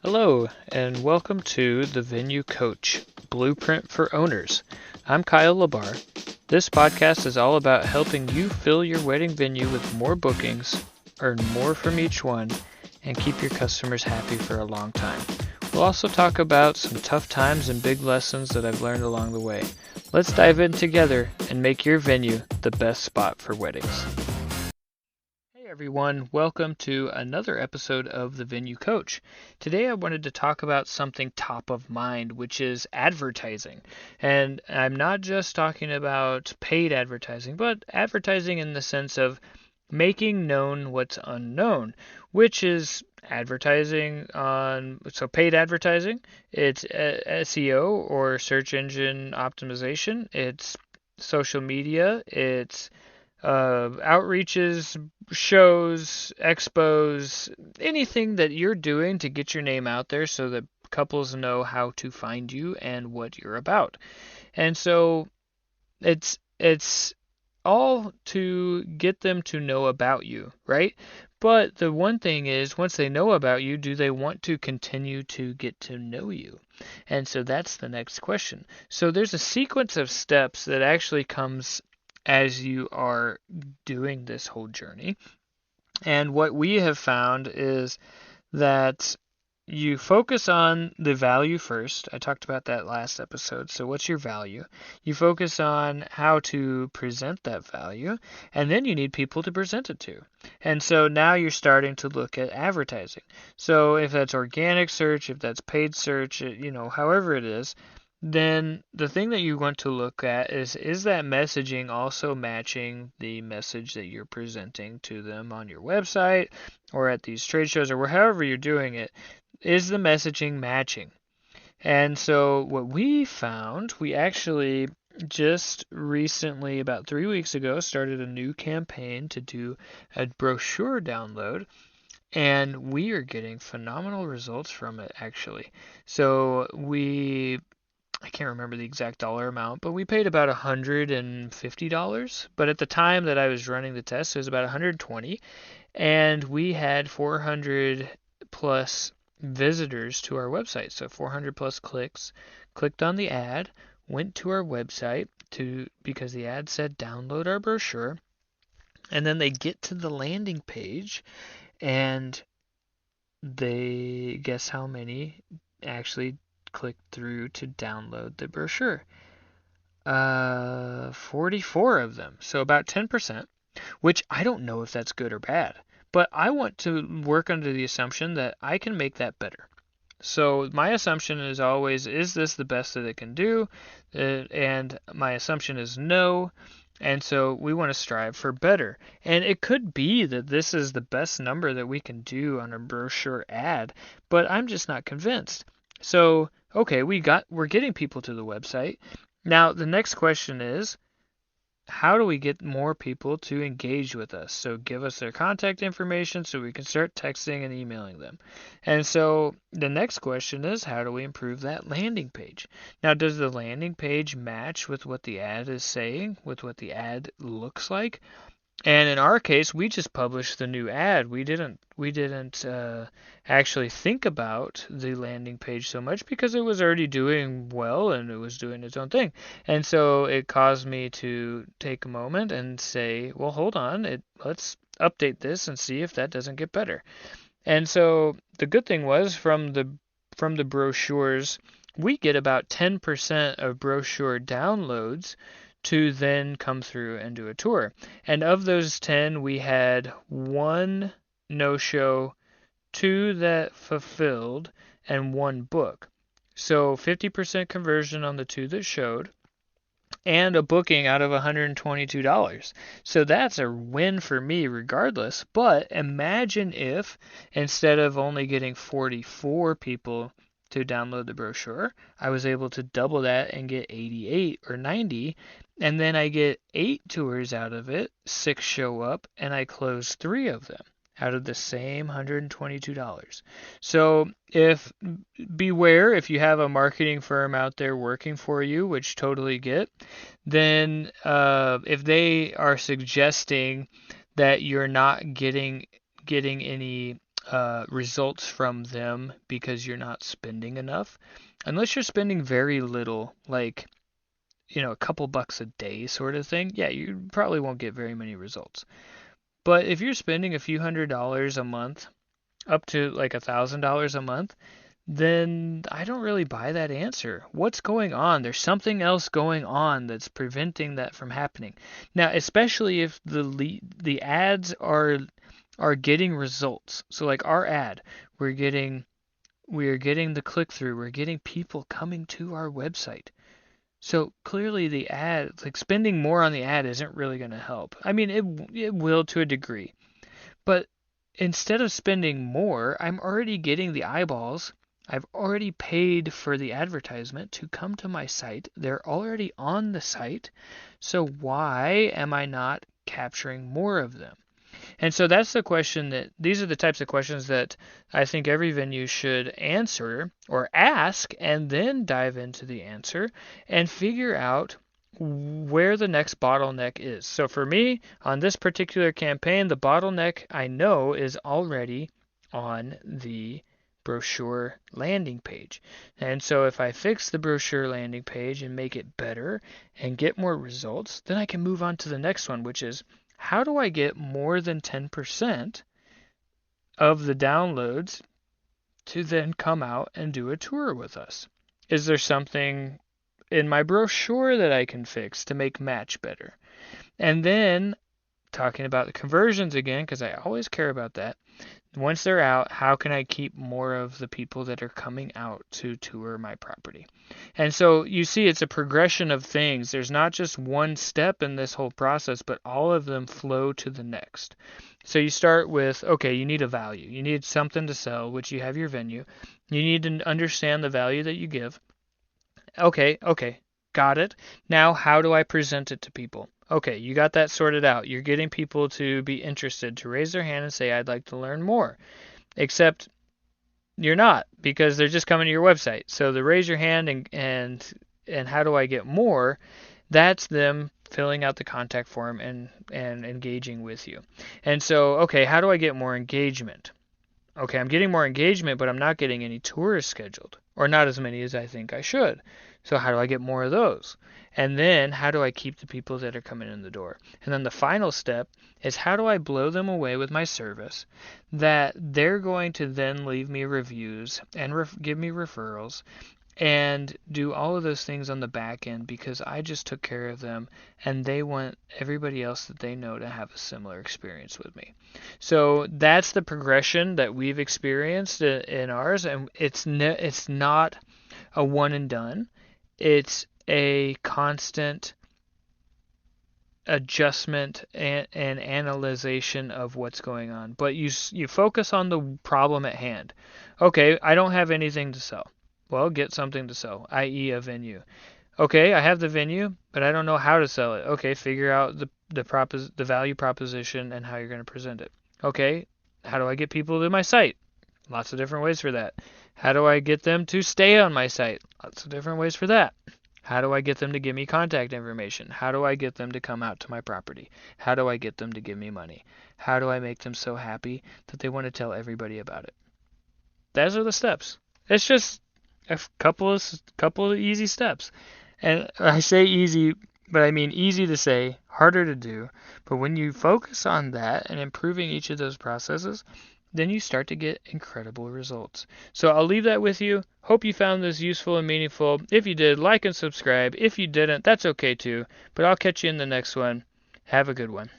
Hello, and welcome to the Venue Coach Blueprint for Owners. I'm Kyle Labar. This podcast is all about helping you fill your wedding venue with more bookings, earn more from each one, and keep your customers happy for a long time. We'll also talk about some tough times and big lessons that I've learned along the way. Let's dive in together and make your venue the best spot for weddings. Hey everyone, welcome to another episode of the Venue Coach. Today I wanted to talk about something top of mind, which is advertising. And I'm not just talking about paid advertising, but advertising in the sense of making known what's unknown, which is advertising paid advertising, it's SEO or search engine optimization, it's social media, it's outreaches, shows, expos, anything that you're doing to get your name out there so that couples know how to find you and what you're about. And so it's all to get them to know about you, right? But the one thing is, once they know about you, do they want to continue to get to know you? And so that's the next question. So there's a sequence of steps that actually comes as you are doing this whole journey. And what we have found is that you focus on the value first. I talked about that last episode. So, what's your value? You focus on how to present that value, and then you need people to present it to. And so now you're starting to look at advertising. So, if that's organic search, if that's paid search, however it is, then the thing that you want to look at is that messaging also matching the message that you're presenting to them on your website or at these trade shows or however you're doing it? Is the messaging matching? And so what we found, we actually just recently, about 3 weeks ago, started a new campaign to do a brochure download. And we are getting phenomenal results from it, actually. So I can't remember the exact dollar amount, but we paid about $150. But at the time that I was running the test, it was about 120, and we had 400 plus visitors to our website. So 400 plus clicks, clicked on the ad, went to our website because the ad said download our brochure, and then they get to the landing page, and they guess how many actually clicked through to download the brochure. 44 of them, so about 10%, which I don't know if that's good or bad, but I want to work under the assumption that I can make that better. So my assumption is always, is this the best that it can do? And my assumption is no. And so we want to strive for better. And it could be that this is the best number that we can do on a brochure ad, but I'm just not convinced. So, okay, we're getting people to the website. Now, the next question is, how do we get more people to engage with us? So give us their contact information so we can start texting and emailing them. And so the next question is, how do we improve that landing page? Now, does the landing page match with what the ad is saying, with what the ad looks like? And in our case, we just published the new ad. We didn't actually think about the landing page so much because it was already doing well and it was doing its own thing. And so it caused me to take a moment and say, well, hold on, let's update this and see if that doesn't get better. And so the good thing was from the brochures, we get about 10% of brochure downloads to then come through and do a tour. And of those 10, we had one no-show, two that fulfilled, and one book. So 50% conversion on the two that showed, and a booking out of $122. So that's a win for me regardless. But imagine if instead of only getting 44 people to download the brochure, I was able to double that and get 88 or 90, and then I get 8 tours out of it, 6 show up, and I close 3 of them out of the same $122. So beware if you have a marketing firm out there working for you, which totally get, then if they are suggesting that you're not getting any results from them because you're not spending enough. Unless you're spending very little, like, a couple bucks a day sort of thing, yeah, you probably won't get very many results. But if you're spending a few $100s a month, up to like $1,000 a month, then I don't really buy that answer. What's going on? There's something else going on that's preventing that from happening. Now, especially if the ads are getting results. So like our ad, we're getting the click through, we're getting people coming to our website. So clearly the ad, like spending more on the ad isn't really going to help. I mean, it will to a degree. But instead of spending more, I'm already getting the eyeballs. I've already paid for the advertisement to come to my site. They're already on the site. So why am I not capturing more of them? And so that's the question these are the types of questions that I think every venue should answer or ask and then dive into the answer and figure out where the next bottleneck is. So for me, on this particular campaign, the bottleneck I know is already on the brochure landing page. And so if I fix the brochure landing page and make it better and get more results, then I can move on to the next one, which is how do I get more than 10% of the downloads to then come out and do a tour with us? Is there something in my brochure that I can fix to make match better? And then talking about the conversions again, because I always care about that. Once they're out, how can I keep more of the people that are coming out to tour my property? And so you see it's a progression of things. There's not just one step in this whole process, but all of them flow to the next. So you start with, okay, you need a value. You need something to sell, which you have your venue. You need to understand the value that you give. Okay, got it. Now, how do I present it to people? Okay, you got that sorted out. You're getting people to be interested, to raise their hand and say, I'd like to learn more. Except you're not, because they're just coming to your website. So the raise your hand and how do I get more, that's them filling out the contact form and engaging with you. And so, okay, how do I get more engagement? Okay, I'm getting more engagement, but I'm not getting any tours scheduled, or not as many as I think I should. So how do I get more of those? And then how do I keep the people that are coming in the door? And then the final step is how do I blow them away with my service that they're going to then leave me reviews and give me referrals and do all of those things on the back end because I just took care of them and they want everybody else that they know to have a similar experience with me. So that's the progression that we've experienced in ours, and it's not a one and done. It's a constant adjustment and analyzation of what's going on. But you focus on the problem at hand. Okay, I don't have anything to sell. Well, get something to sell, i.e. a venue. Okay, I have the venue, but I don't know how to sell it. Okay, figure out the value proposition and how you're going to present it. Okay, how do I get people to my site? Lots of different ways for that. How do I get them to stay on my site? Lots of different ways for that. How do I get them to give me contact information? How do I get them to come out to my property? How do I get them to give me money? How do I make them so happy that they want to tell everybody about it? Those are the steps. It's just a couple of easy steps. And I say easy, but I mean easy to say, harder to do. But when you focus on that and improving each of those processes, then you start to get incredible results. So I'll leave that with you. Hope you found this useful and meaningful. If you did, like and subscribe. If you didn't, that's okay too. But I'll catch you in the next one. Have a good one.